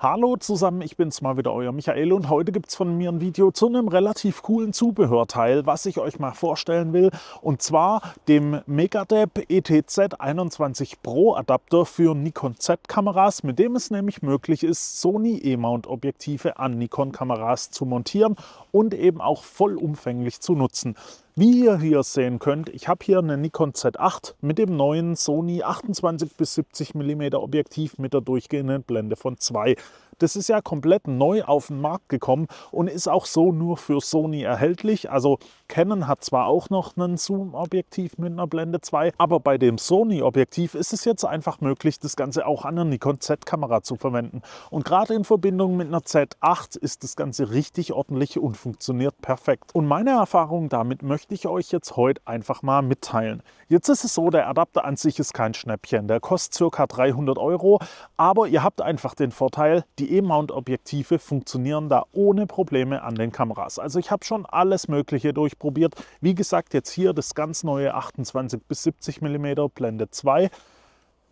Hallo zusammen, ich bin's mal wieder, euer Michael, und heute gibt es von mir ein Video zu einem relativ coolen Zubehörteil, was ich euch mal vorstellen will, und zwar dem Megadep ETZ21 Pro Adapter für Nikon Z-Kameras, mit dem es nämlich möglich ist, Sony E-Mount-Objektive an Nikon-Kameras zu montieren und eben auch vollumfänglich zu nutzen. Wie ihr hier sehen könnt, ich habe hier eine Nikon Z8 mit dem neuen Sony 28 bis 70 mm Objektiv mit der durchgehenden Blende von 2. Das ist ja komplett neu auf den Markt gekommen und ist auch so nur für Sony erhältlich. Also Canon hat zwar auch noch ein Zoom-Objektiv mit einer Blende 2, aber bei dem Sony-Objektiv ist es jetzt einfach möglich, das Ganze auch an einer Nikon Z-Kamera zu verwenden. Und gerade in Verbindung mit einer Z8 ist das Ganze richtig ordentlich und funktioniert perfekt. Und meine Erfahrung damit möchte ich euch jetzt heute einfach mal mitteilen. Jetzt ist es so, der Adapter an sich ist kein Schnäppchen. Der kostet ca. 300 Euro, aber ihr habt einfach den Vorteil, die E-Mount-Objektive funktionieren da ohne Probleme an den Kameras. Also ich habe schon alles Mögliche durchprobiert. Wie gesagt, jetzt hier das ganz neue 28 bis 70 mm Blende 2.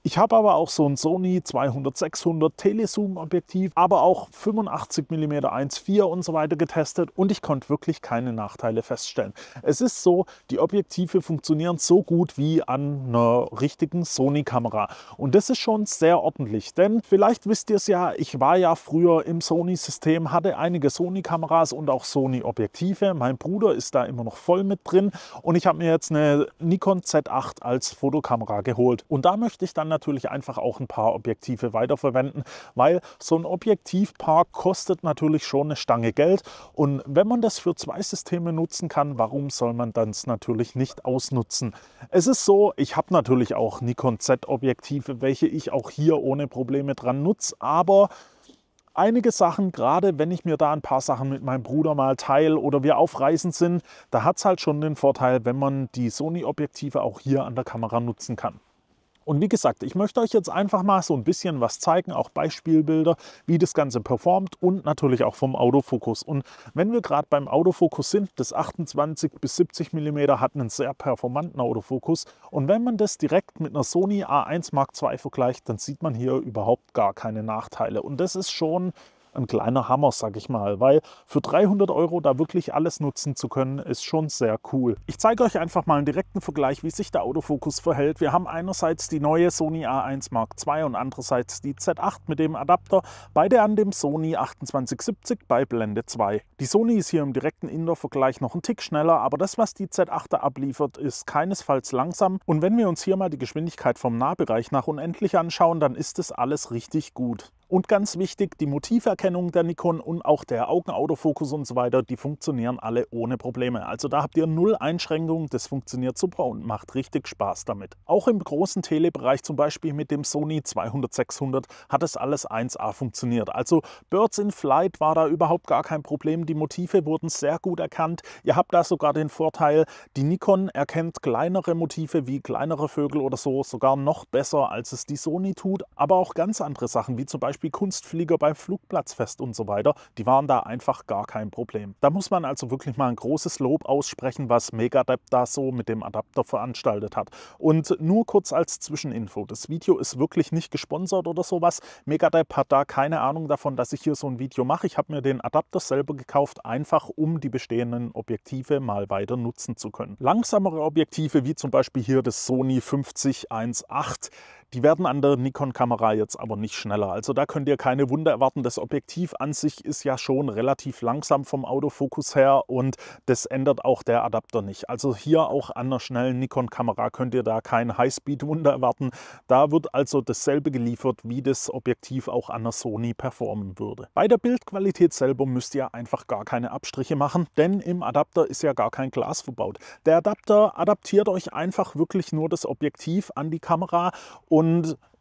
Ich habe aber auch so ein Sony 200-600 Telezoom-Objektiv, aber auch 85 mm 1.4 und so weiter getestet und ich konnte wirklich keine Nachteile feststellen. Es ist so, die Objektive funktionieren so gut wie an einer richtigen Sony-Kamera und das ist schon sehr ordentlich, denn vielleicht wisst ihr es ja, ich war ja früher im Sony-System, hatte einige Sony-Kameras und auch Sony-Objektive. Mein Bruder ist da immer noch voll mit drin und ich habe mir jetzt eine Nikon Z8 als Fotokamera geholt und da möchte ich dann natürlich einfach auch ein paar Objektive weiterverwenden, weil so ein Objektivpaar kostet natürlich schon eine Stange Geld und wenn man das für zwei Systeme nutzen kann, warum soll man das natürlich nicht ausnutzen? Es ist so, ich habe natürlich auch Nikon Z-Objektive, welche ich auch hier ohne Probleme dran nutze, aber einige Sachen, gerade wenn ich mir da ein paar Sachen mit meinem Bruder mal teile oder wir auf Reisen sind, da hat es halt schon den Vorteil, wenn man die Sony-Objektive auch hier an der Kamera nutzen kann. Und wie gesagt, ich möchte euch jetzt einfach mal so ein bisschen was zeigen, auch Beispielbilder, wie das Ganze performt und natürlich auch vom Autofokus. Und wenn wir gerade beim Autofokus sind, das 28 bis 70 mm hat einen sehr performanten Autofokus. Und wenn man das direkt mit einer Sony A1 Mark II vergleicht, dann sieht man hier überhaupt gar keine Nachteile. Und das ist schon ein kleiner Hammer, sag ich mal, weil für 300 Euro da wirklich alles nutzen zu können, ist schon sehr cool. Ich zeige euch einfach mal einen direkten Vergleich, wie sich der Autofokus verhält. Wir haben einerseits die neue Sony A1 Mark II und andererseits die Z8 mit dem Adapter, beide an dem Sony 2870 bei Blende 2. Die Sony ist hier im direkten Indoor-Vergleich noch einen Tick schneller, aber das, was die Z8 abliefert, ist keinesfalls langsam. Und wenn wir uns hier mal die Geschwindigkeit vom Nahbereich nach unendlich anschauen, dann ist das alles richtig gut. Und ganz wichtig, die Motiverkennung der Nikon und auch der Augenautofokus und so weiter, die funktionieren alle ohne Probleme. Also da habt ihr null Einschränkungen, das funktioniert super und macht richtig Spaß damit. Auch im großen Telebereich, zum Beispiel mit dem Sony 200-600, hat es alles 1A funktioniert. Also Birds in Flight war da überhaupt gar kein Problem. Die Motive wurden sehr gut erkannt. Ihr habt da sogar den Vorteil, die Nikon erkennt kleinere Motive wie kleinere Vögel oder so sogar noch besser, als es die Sony tut. Aber auch ganz andere Sachen, wie zum Beispiel Kunstflieger beim Flugplatzfest und so weiter, die waren da einfach gar kein Problem. Da muss man also wirklich mal ein großes Lob aussprechen, was Megadep da so mit dem Adapter veranstaltet hat. Und nur kurz als Zwischeninfo, das Video ist wirklich nicht gesponsert oder sowas. Megadep hat da keine Ahnung davon, dass ich hier so ein Video mache. Ich habe mir den Adapter selber gekauft, einfach um die bestehenden Objektive mal weiter nutzen zu können. Langsamere Objektive, wie zum Beispiel hier das Sony 50-1.8, die werden an der Nikon-Kamera jetzt aber nicht schneller. Also da könnt ihr keine Wunder erwarten. Das Objektiv an sich ist ja schon relativ langsam vom Autofokus her und das ändert auch der Adapter nicht. Also hier auch an einer schnellen Nikon-Kamera könnt ihr da kein Highspeed-Wunder erwarten. Da wird also dasselbe geliefert, wie das Objektiv auch an der Sony performen würde. Bei der Bildqualität selber müsst ihr einfach gar keine Abstriche machen, denn im Adapter ist ja gar kein Glas verbaut. Der Adapter adaptiert euch einfach wirklich nur das Objektiv an die Kamera und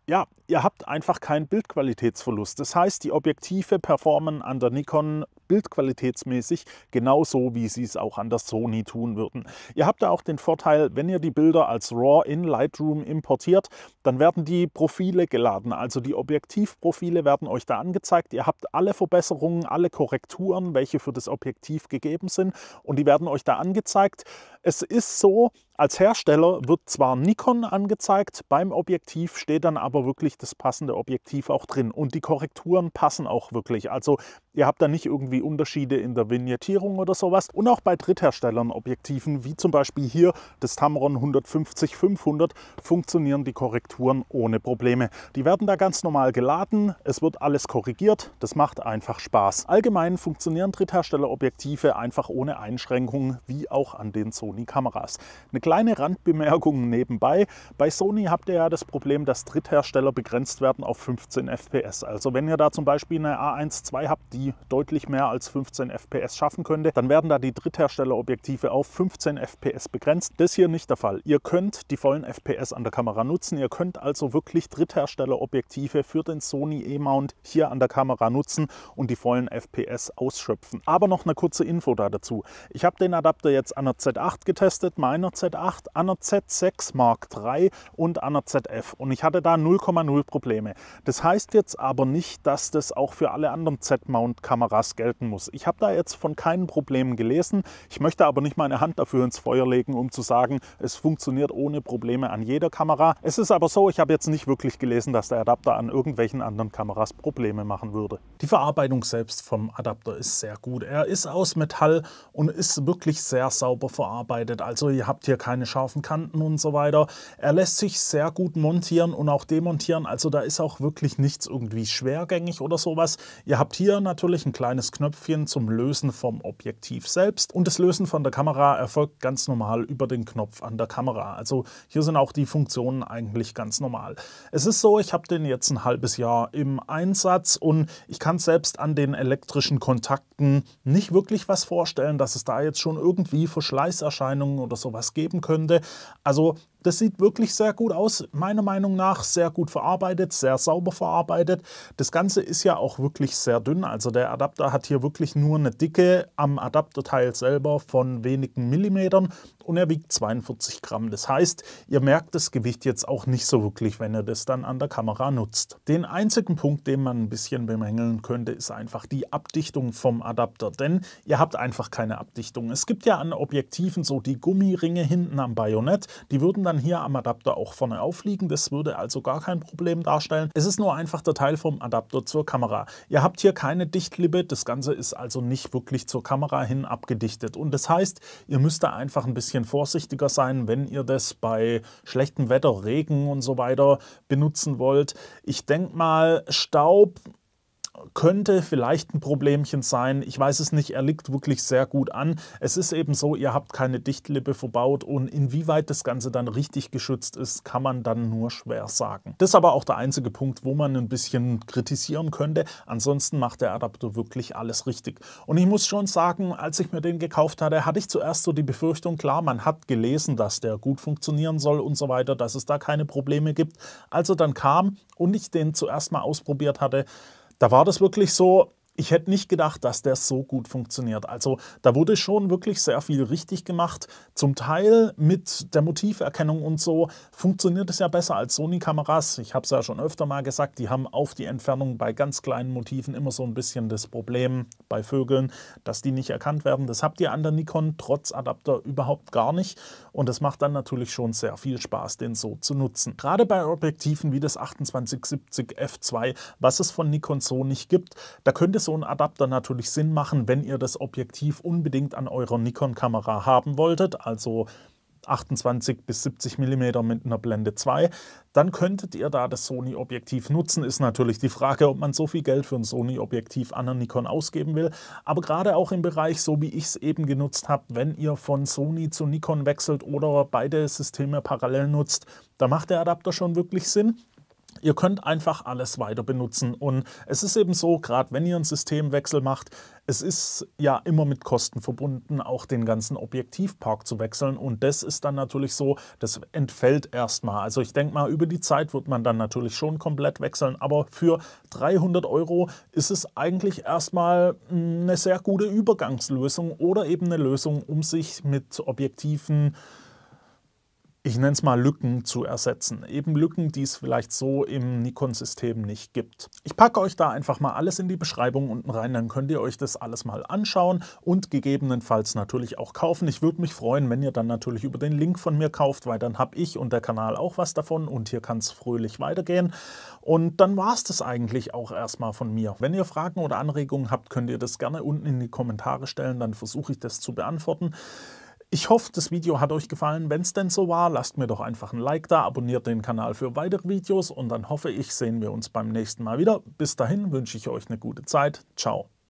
ja, ihr habt einfach keinen Bildqualitätsverlust. Das heißt, die Objektive performen an der Nikon bildqualitätsmäßig genauso, wie Sie es auch an der Sony tun würden. Ihr habt da auch den Vorteil, wenn ihr die Bilder als RAW in Lightroom importiert, dann werden die Profile geladen, also die Objektivprofile werden euch da angezeigt. Ihr habt alle Verbesserungen, alle Korrekturen, welche für das Objektiv gegeben sind, und die werden euch da angezeigt. Es ist so, als Hersteller wird zwar Nikon angezeigt, beim Objektiv steht dann aber wirklich das passende Objektiv auch drin und die Korrekturen passen auch wirklich. Also ihr habt da nicht irgendwie Unterschiede in der Vignettierung oder sowas. Und auch bei Drittherstellern Objektiven, wie zum Beispiel hier das Tamron 150-500, funktionieren die Korrekturen ohne Probleme. Die werden da ganz normal geladen, es wird alles korrigiert, das macht einfach Spaß. Allgemein funktionieren Drittherstellerobjektive einfach ohne Einschränkungen, wie auch an den Sony-Kameras. Eine kleine Randbemerkung nebenbei: Bei Sony habt ihr ja das Problem, dass Dritthersteller begrenzt werden auf 15 FPS. Also wenn ihr da zum Beispiel eine A1 II habt, die deutlich mehr als 15 FPS schaffen könnte, dann werden da die Drittherstellerobjektive auf 15 FPS begrenzt. Das hier nicht der Fall. Ihr könnt die vollen FPS an der Kamera nutzen. Ihr könnt also wirklich Drittherstellerobjektive für den Sony E-Mount hier an der Kamera nutzen und die vollen FPS ausschöpfen. Aber noch eine kurze Info dazu. Ich habe den Adapter jetzt an der Z8 getestet, meiner Z8, an der Z6 Mark III und an der ZF, und ich hatte da 0,0 Probleme. Das heißt jetzt aber nicht, dass das auch für alle anderen Z-Mount-Kameras gelten muss. Ich habe da jetzt von keinen Problemen gelesen. Ich möchte aber nicht meine Hand dafür ins Feuer legen, um zu sagen, es funktioniert ohne Probleme an jeder Kamera. Es ist aber so, ich habe jetzt nicht wirklich gelesen, dass der Adapter an irgendwelchen anderen Kameras Probleme machen würde. Die Verarbeitung selbst vom Adapter ist sehr gut. Er ist aus Metall und ist wirklich sehr sauber verarbeitet. Also ihr habt hier keine scharfen Kanten und so weiter. Er lässt sich sehr gut montieren und auch demontieren. Also da ist auch wirklich nichts irgendwie schwergängig oder sowas. Ihr habt hier natürlich ein kleines Knöpfchen zum Lösen vom Objektiv selbst, und das Lösen von der Kamera erfolgt ganz normal über den Knopf an der Kamera. Also hier sind auch die Funktionen eigentlich ganz normal. Es ist so, ich habe den jetzt ein halbes Jahr im Einsatz und ich kann selbst an den elektrischen Kontakten nicht wirklich was vorstellen, dass es da jetzt schon irgendwie Verschleißerscheinungen oder sowas geben könnte. Also das sieht wirklich sehr gut aus, meiner Meinung nach sehr gut verarbeitet, sehr sauber verarbeitet. Das Ganze ist ja auch wirklich sehr dünn, also der Adapter hat hier wirklich nur eine Dicke am Adapterteil selber von wenigen Millimetern und er wiegt 42 Gramm. Das heißt, ihr merkt das Gewicht jetzt auch nicht so wirklich, wenn ihr das dann an der Kamera nutzt. Den einzigen Punkt, den man ein bisschen bemängeln könnte, ist einfach die Abdichtung vom Adapter, denn ihr habt einfach keine Abdichtung. Es gibt ja an Objektiven so die Gummiringe hinten am Bajonett, die würden dann hier am Adapter auch vorne aufliegen. Das würde also gar kein Problem darstellen. Es ist nur einfach der Teil vom Adapter zur Kamera. Ihr habt hier keine Dichtlippe. Das Ganze ist also nicht wirklich zur Kamera hin abgedichtet. Und das heißt, ihr müsst da einfach ein bisschen vorsichtiger sein, wenn ihr das bei schlechtem Wetter, Regen und so weiter benutzen wollt. Ich denke mal, Staub könnte vielleicht ein Problemchen sein. Ich weiß es nicht, er liegt wirklich sehr gut an. Es ist eben so, ihr habt keine Dichtlippe verbaut und inwieweit das Ganze dann richtig geschützt ist, kann man dann nur schwer sagen. Das ist aber auch der einzige Punkt, wo man ein bisschen kritisieren könnte. Ansonsten macht der Adapter wirklich alles richtig. Und ich muss schon sagen, als ich mir den gekauft hatte, hatte ich zuerst so die Befürchtung, klar, man hat gelesen, dass der gut funktionieren soll und so weiter, dass es da keine Probleme gibt. Als er dann kam und ich den zuerst mal ausprobiert hatte, da war das wirklich so, ich hätte nicht gedacht, dass der so gut funktioniert. Also da wurde schon wirklich sehr viel richtig gemacht. Zum Teil mit der Motiverkennung und so funktioniert es ja besser als Sony-Kameras. Ich habe es ja schon öfter mal gesagt, die haben auf die Entfernung bei ganz kleinen Motiven immer so ein bisschen das Problem bei Vögeln, dass die nicht erkannt werden. Das habt ihr an der Nikon trotz Adapter überhaupt gar nicht. Und das macht dann natürlich schon sehr viel Spaß, den so zu nutzen. Gerade bei Objektiven wie das 2870 f2, was es von Nikon so nicht gibt, da könnte so ein Adapter natürlich Sinn machen, wenn ihr das Objektiv unbedingt an eurer Nikon-Kamera haben wolltet, also 28 bis 70 mm mit einer Blende 2, dann könntet ihr da das Sony-Objektiv nutzen. Ist natürlich die Frage, ob man so viel Geld für ein Sony-Objektiv an der Nikon ausgeben will. Aber gerade auch im Bereich, so wie ich es eben genutzt habe, wenn ihr von Sony zu Nikon wechselt oder beide Systeme parallel nutzt, da macht der Adapter schon wirklich Sinn. Ihr könnt einfach alles weiter benutzen und es ist eben so, gerade wenn ihr einen Systemwechsel macht, es ist ja immer mit Kosten verbunden, auch den ganzen Objektivpark zu wechseln und das ist dann natürlich so, das entfällt erstmal. Also ich denke mal, über die Zeit wird man dann natürlich schon komplett wechseln, aber für 300 € ist es eigentlich erstmal eine sehr gute Übergangslösung oder eben eine Lösung, um sich mit Objektiven, ich nenne es mal Lücken, zu ersetzen. Eben Lücken, die es vielleicht so im Nikon-System nicht gibt. Ich packe euch da einfach mal alles in die Beschreibung unten rein, dann könnt ihr euch das alles mal anschauen und gegebenenfalls natürlich auch kaufen. Ich würde mich freuen, wenn ihr dann natürlich über den Link von mir kauft, weil dann habe ich und der Kanal auch was davon und hier kann es fröhlich weitergehen. Und dann war es das eigentlich auch erstmal von mir. Wenn ihr Fragen oder Anregungen habt, könnt ihr das gerne unten in die Kommentare stellen, dann versuche ich das zu beantworten. Ich hoffe, das Video hat euch gefallen. Wenn es denn so war, lasst mir doch einfach ein Like da, abonniert den Kanal für weitere Videos und dann hoffe ich, sehen wir uns beim nächsten Mal wieder. Bis dahin wünsche ich euch eine gute Zeit. Ciao.